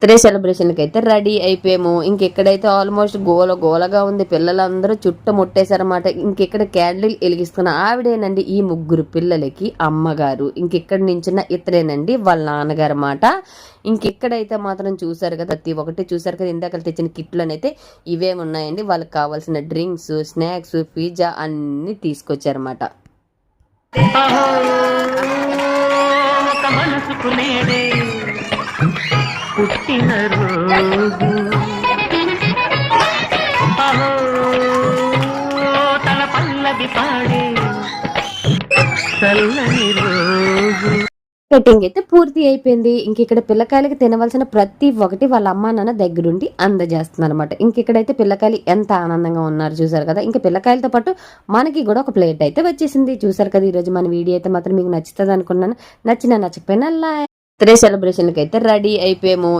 Birthday సెలబ్రేషన్కి అయితే ready అయిపోయాము. ఇంకెక్కడైతే almost గోలగా ఉంది. పిల్లలందరూ చుట్టుముట్టేశారన్నమాట. ఇంకెక్కడ క్యాండిల్ వెలిగిస్తున్న ఆవిడేనండి ఈ ముగ్గురు పిల్లలకి అమ్మగారు. ఇంకెక్కడ నించున్న ఇతరేనండి వాళ్ళ నాన్నగారు అన్నమాట. ఇంకెక్కడైతే మాత్రం చూసారు కదా, ప్రతి ఒక్కటి చూసారు కదా, ఇందాక తెచ్చిన కిట్లోనైతే ఇవే ఉన్నాయండి. వాళ్ళకి కావాల్సిన డ్రింక్స్, స్నాక్స్, పిజ్జా అన్ని తీసుకొచ్చారన్నమాట. పుట్టినరోజు తన పల్లవి పాడే చల్లని రోజు. కటింగ్ అయితే పూర్తి అయిపోయింది. ఇంకిక్కడ పిల్లకాయలకి తినవలసిన ప్రతి ఒక్కటి వాళ్ళ అమ్మా నాన్న దగ్గరుండి అందజేస్తున్నారు అనమాట. ఇంకిక్కడైతే పిల్లకాయలు ఎంత ఆనందంగా ఉన్నారు చూసారు కదా. ఇంకా పిల్లకాయలతో పాటు మనకి కూడా ఒక ప్లేట్ అయితే వచ్చేసింది. చూసారు కదా, ఈరోజు మన వీడియో అయితే మాత్రం మీకు నచ్చుతుంది అనుకున్నాను. నచ్చినా నచ్చకపోయినా బర్త్డే సెలబ్రేషన్కి అయితే రెడీ అయిపోయాము.